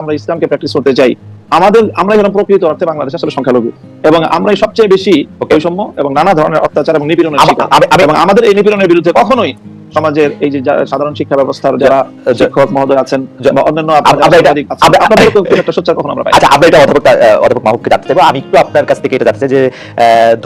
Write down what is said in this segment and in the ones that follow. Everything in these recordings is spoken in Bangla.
আমরা ইসলামকে প্র্যাকটিস করতে চাই, আমরা এখানে প্রকৃত অর্থে বাংলাদেশ আসলে সংখ্যালঘু এবং আমরাই সবচেয়ে বেশি বৈষম্য এবং নানা ধরনের অত্যাচার এবং নিপীড়নের শিকার। এবং আমাদের এই নিপীড়নের বিরুদ্ধে কখনোই সমাজের এই যে সাধারণ শিক্ষা ব্যবস্থার যারা শিক্ষক মহোদয় আছেন বা অন্যান্য একটা সোচ্চার কখনো আমরা পাই। আচ্ছা, আমরা এটা অধ্যাপক মাহবুবকে জানতে চাইবো। আমি একটু আপনার কাছ থেকে এটা জানতে চাই যে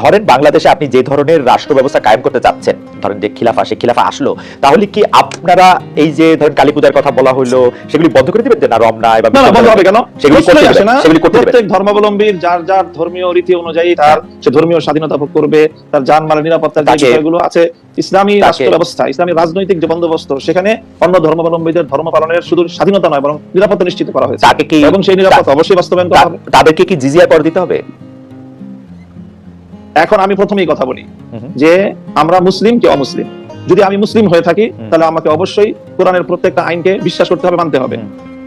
ধরেন বাংলাদেশে আপনি যে ধরনের রাষ্ট্র ব্যবস্থা কায়েম করতে চাচ্ছেন, ধরেন যে খিলাফা, সে খিলাফা আসলো, তাহলে কি আপনারা এই যে ধরেন কালী পূজার কথা বলা হলো সেগুলি বন্ধ করে দিবেন? না রমনায় বা বন্ধ হবে কেন? সেগুলি করতে প্রত্যেক ধর্মাবলম্বীর যার যার ধর্মীয় রীতি অনুযায়ী তার সে ধর্মীয় স্বাধীনতা ভোগ করবে, তার জানমালের নিরাপত্তার যে বিষয়গুলো আছে, ইসলামী রাষ্ট্র ব্যবস্থা, ইসলামী রাজনৈতিক যে বন্দোবস্ত, সেখানে অন্য ধর্মাবলম্বীদের ধর্ম পালনের শুধু স্বাধীনতা নয় বরং নিরাপত্তা নিশ্চিত করা হয়েছে এবং সেই নিরাপত্তা অবশ্যই বাস্তবায়ন করা হবে। তাদেরকে কি জিজিয়া কর দিতে হবে? এখন আমি প্রথমেই কথা বলি যে আমরা মুসলিম কি অমুসলিম। যদি আমি মুসলিম হয়ে থাকি তাহলে আমাকে অবশ্যই কোরআনের প্রত্যেকটা আইনকে বিশ্বাস করতে হবে, মানতে হবে।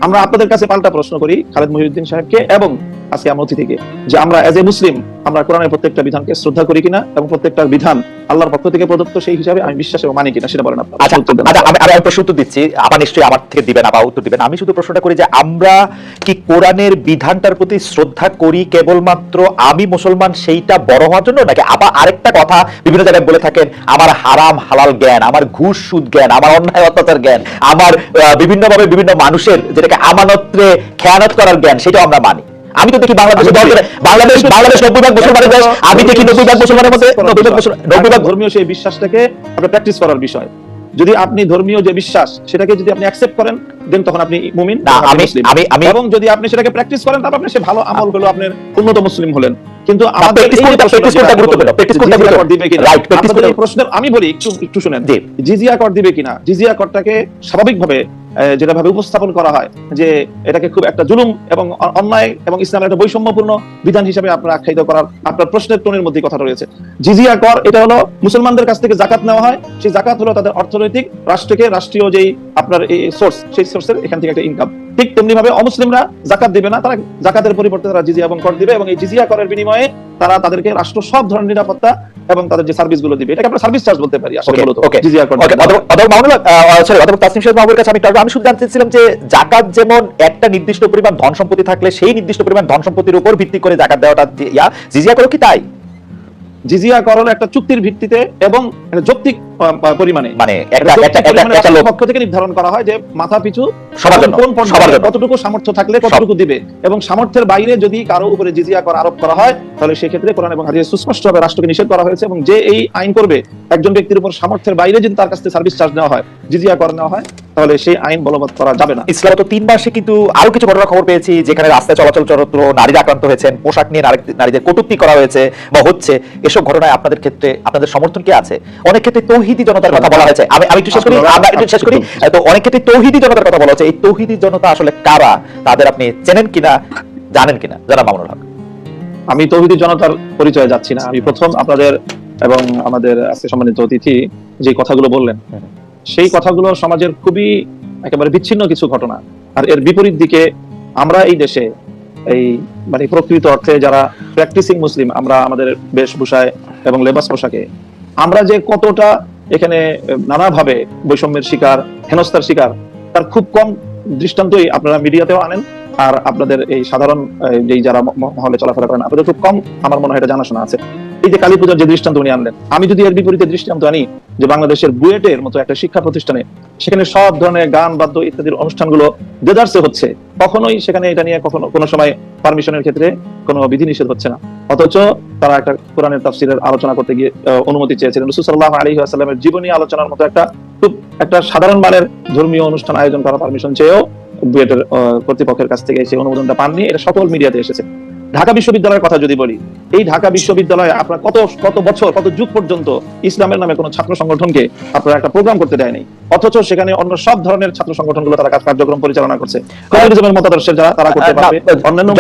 আমরা আপনাদের কাছে পাল্টা প্রশ্ন করি খালেদ মহিউদ্দিন সাহেবকে এবং আজকে আমার অতিথিকে যে আমরা এজ এ মুসলিম আমরা কোরআনের প্রত্যেকটা বিধানকে শ্রদ্ধা করি কিনা এবং প্রত্যেকটা বিধান আল্লাহর পক্ষ থেকে প্রদত্ত সেই হিসাবে আমি বিশ্বাস এবং মানি কিনা সেটা বলেন আপনারা। আমি প্রশ্ন উত্তর দিচ্ছি, আবার নিশ্চয়ই আমার থেকে দিবেন, আবার উত্তর দিবেন। আমি শুধু প্রশ্নটা করি যে আমরা কি কোরআনের বিধানটার প্রতি শ্রদ্ধা করি কেবলমাত্র আমি মুসলমান সেইটা বড় হওয়ার জন্য, নাকি আবার আরেকটা কথা বিভিন্ন জায়গায় বলে থাকেন আমার হারাম হালাল জ্ঞান, আমার ঘুষ সুদ জ্ঞান, আমার অন্যায় অত্যাচার জ্ঞান, আমার বিভিন্নভাবে বিভিন্ন মানুষের যেটাকে আমানতে খেয়ানত করার জ্ঞান, সেটাও আমরা মানি। আমি তো দেখি বাংলাদেশ 90 ভাগ মুসলমানের দেশ, আমি দেখি 90 ভাগ মুসলমানের মধ্যে 90 ভাগ ধর্মীয় সেই বিশ্বাসটাকে আপনি প্র্যাকটিস করার বিষয়। যদি আপনি ধর্মীয় যে বিশ্বাস সেটাকে যদি আপনি অ্যাকসেপ্ট করেন দেন তখন আপনি মুমিন। এবং যদি আপনি সেটাকে প্রেকটিস করেন তারপর আপনি সে ভালো আমল হলো আপনার উন্নত মুসলিম হলেন। কিন্তু আমাদের প্রশ্নের আমি বলি একটু শুনেন, জিজিয়া কর দিবে কিনা। জিজিয়া করটাকে স্বাভাবিকভাবে যেভাবে উপস্থাপন করা হয় যে এটাকে খুব একটা জুলুম এবং অন্যায় এবং ইসলামের একটা বৈষম্যপূর্ণ বিধান হিসেবে আপনারা আখ্যায়িত করার আপনার প্রশ্নের টোনের মধ্যে কথা রয়েছে। জিজিয়া কর এটা হলো মুসলমানদের কাছ থেকে জাকাত নেওয়া হয়, সেই জাকাত হলো তাদের অর্থনৈতিক রাষ্ট্রীয় যেই আপনার এই সোর্স, সেই সোর্সের এখান থেকে একটা ইনকাম। ঠিক তেমনি ভাবে অমুসলিমরা জাকাত দিবে না, তারা জাকাতের পরিবর্তে তারা জিজিয়া এবং কর দিবে এবং এই জিজিয়া করের বিনিময়ে তারা তাদেরকে রাষ্ট্র সব ধরনের নিরাপত্তা এবং তাদের যে সার্ভিস গুলো দিবে, এটাকে আমরা সার্ভিস চার্জ বলতে পারি আসলে মূলত জিজিয়া কর। আমি শুধু জানতে চাইছিলাম যে জাকাত যেমন একটা নির্দিষ্ট পরিমাণ ধন সম্পত্তি থাকলে সেই নির্দিষ্ট পরিমাণ ধন সম্পত্তির উপর ভিত্তি করে জাকাত দেওয়াটা জিজিয়া করো কি তাই? জিজিয়া কর হলো একটা চুক্তির ভিত্তিতে এবং যৌক্তিক পরিমাণে, মানে পক্ষ থেকে নির্ধারণ করা হয় যে মাথা পিছু কতটুকু সামর্থ্য থাকলে কতটুকু দিবে এবং সামর্থ্যের বাইরে যদি কারো উপরে জিজিয়া কর আরোপ করা হয় তাহলে সেক্ষেত্রে কোরআন এবং হাদিসে সুস্পষ্টভাবে রাষ্ট্রকে নিষেধ করা হয়েছে এবং যে এই আইন করবে একজন ব্যক্তির উপর সামর্থ্যের বাইরে যদি তার কাছ থেকে সার্ভিস চার্জ নেওয়া হয়, জিজিয়া কর নেওয়া হয়, তাহলে সেই আইন বলবৎ করা যাবে না। ইসলামে তো 3 মাসে কিন্তু আরো কিছু ঘটনার খবর পেয়েছি যেখানে রাস্তায় চলাচল নারীরা আক্রান্ত হয়েছেন, পোশাক নিয়ে নারীদের কটূক্তি করা হয়েছে বা হচ্ছে। এসব ঘটনায় আপনাদের ক্ষেত্রে আপনাদের সমর্থন কি আছে? অনেক ক্ষেত্রে তৌহিদি জনতার কথা বলা হয়েছে। আমি একটু শেষ করি। তো অনেক ক্ষেত্রে তৌহিদি জনতার কথা বলা হচ্ছে। এই তৌহিদি জনতা আসলে কারা, তাদের আপনি চেনেন কিনা, জানেন কিনা? যারা মামুনুল হক। আমি তৌহিদি জনতার পরিচয়ে যাচ্ছি না। আমি প্রথম আপনাদের এবং আমাদের আজকে সম্মানিত অতিথি যে কথাগুলো বললেন সেই কথাগুলো সমাজের খুবই একেবারে বিচ্ছিন্ন কিছু ঘটনা। আর এর বিপরীত দিকে আমরা এই দেশে এই মানে প্রকৃত অর্থে যারা প্র্যাকটিসিং মুসলিম, আমরা আমাদের বেশভূষায় এবং লেবাস পোশাকে আমরা যে কতটা এখানে নানাভাবে বৈষম্যের শিকার, হেনস্থার শিকার, তার খুব কম দৃষ্টান্তই আপনারা মিডিয়াতেও আনেন। আর আপনাদের এই সাধারণ যেই যারা মহলে চলাফেরা করেন আপনাদের খুব কম আমার মনে হয় এটা জানাশোনা আছে। এই যে কালী পূজার যে দৃষ্টান্ত উনি আনলেন, আমি যদি এর বিপরীতে দৃষ্টান্ত আনি যে বাংলাদেশের বুয়েটের মতো একটা শিক্ষা প্রতিষ্ঠানে সেখানে সব ধরনের গান বাদ্য ইত্যাদির অনুষ্ঠানগুলো দেদারসে হচ্ছে, কখনোই সেখানে এটা নিয়ে কোনো সময় পারমিশনের ক্ষেত্রে কোনো বিধিনিষেধ হচ্ছে না, অথচ তারা একটা কোরআনের তাফসীরের আলোচনা করতে গিয়ে অনুমতি চেয়েছিলেন। রাসূল সাল্লাল্লাহু আলাইহি ওয়াসাল্লামের জীবনী আলোচনার মতো একটা সাধারণ মানের ধর্মীয় অনুষ্ঠান আয়োজন করা পারমিশন চেয়েও বুয়েটের কর্তৃপক্ষের কাছ থেকে সেই অনুমোদনটা পাননি। এটা সকল মিডিয়াতে এসেছে। ঢাকা বিশ্ববিদ্যালয়ের কথা যদি বলি, এই ঢাকা বিশ্ববিদ্যালয়ে আপনার কত বছর কত যুগ পর্যন্ত ইসলামের নামে কোনো ছাত্র সংগঠনকে আপনারা একটা প্রোগ্রাম করতে দেয়নি, অথচ সেখানে অন্য সব ধরনের ছাত্র সংগঠনগুলো তারা কার্যক্রম পরিচালনা করছে। কমিউনিজমের মতাদর্শের যারা তারা করতে পারবে, অন্যান্য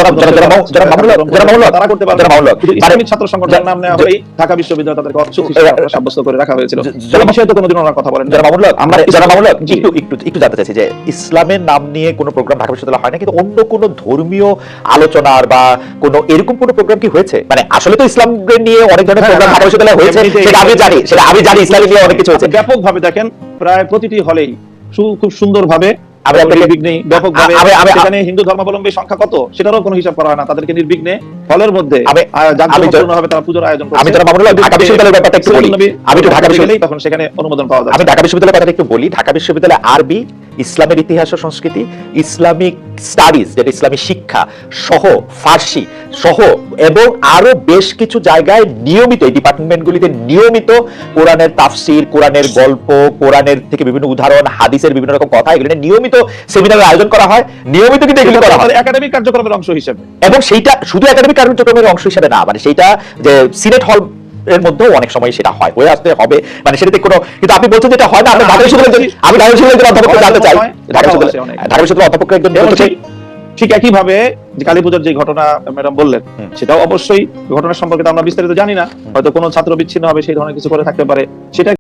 তারা করতে পারবে। ইসলামী ছাত্র সংগঠনের নাম নেওয়া হলেই ঢাকা বিশ্ববিদ্যালয় তাদেরকে সাব্যস্ত করে রাখা হয়েছিল। এই বিষয়ে তো কোনোদিন ওনারা কথা বলেন। আমরা একটু জানতে চাইছি যে ইসলামের নাম নিয়ে কোনো প্রোগ্রাম ঢাকা বিশ্ববিদ্যালয় হয় না, কিন্তু অন্য কোনো ধর্মীয় আলোচনার বা কোনো এরকম কোনো প্রোগ্রাম কি হয়েছে? মানে আসলে তো ইসলামকে নিয়ে অনেক ধরনের প্রোগ্রাম ঢাকা বিশ্ববিদ্যালয়ে হয়েছে, সেটা আমি জানি ইসলাম নিয়ে অনেক কিছু হয়েছে। ব্যাপকভাবে দেখেন প্রায় প্রতিটি হলেই খুব সুন্দরভাবে আমি আপনাকে নির্বিঘ্নে ব্যাপকভাবে আমি সেখানে হিন্দু ধর্মাবলম্বী সংখ্যা কত সেটারও কোনো হিসাব করা হয় না, তাদেরকে নির্বিঘ্নে হলের মধ্যে আমি জাঁকজমকপূর্ণভাবে তারা পূজার আয়োজন করছে। আমি যারা মামুনুল ঢাকা বিশ্ববিদ্যালয়ের ব্যাপারটা একটু বলি, আমি একটু ঢাকা বিশ্ববিদ্যালয় তখন সেখানে অনুমোদন পাওয়া যাবে। আমি ঢাকা বিশ্ববিদ্যালয়ের কথাটা একটু বলি। ঢাকা বিশ্ববিদ্যালয়ে আরবি, ইসলামের ইতিহাস ও সংস্কৃতি, ইসলামিক স্টাডিজ যেটা ইসলামী শিক্ষা সহ, ফার্সি সহ এবং আরো বেশ কিছু জায়গায় নিয়মিত এই ডিপার্টমেন্টগুলিতে নিয়মিত কোরআনের তাফসির, কোরআনের গল্প, কোরআনের থেকে বিভিন্ন উদাহরণ, হাদিসের বিভিন্ন রকম কথা এগুলো নিয়ে নিয়মিত সেমিনারের আয়োজন করা হয়। নিয়মিত কিন্তু এগুলো করা হয় একাডেমিক কার্যক্রমের অংশ হিসেবে, এবং সেইটা শুধু একাডেমিক কার্যক্রমের অংশ হিসেবে না, মানে সেইটা যে সিনেট হল এর মধ্যেও অনেক সময় সেটা হয়, হয়ে আসতে হবে, মানে সেটাতে কোনো, কিন্তু আপনি বলছেন যেটা হয় না। আমি ঢাকা বিশ্ববিদ্যালয়ের অধ্যাপক জানতে চাই, ঢাকা বিশ্ববিদ্যালয়ের অধ্যাপকের একজন বলতে চাই ঠিক একই ভাবে যে কালী পূজার যে ঘটনা ম্যাডাম বললেন, সেটাও অবশ্যই ঘটনা সম্পর্কে আমরা বিস্তারিত জানি না, হয়তো কোনো ছাত্র বিচ্ছিন্ন হবে সেই ধরনের কিছু করে থাকতে পারে, সেটা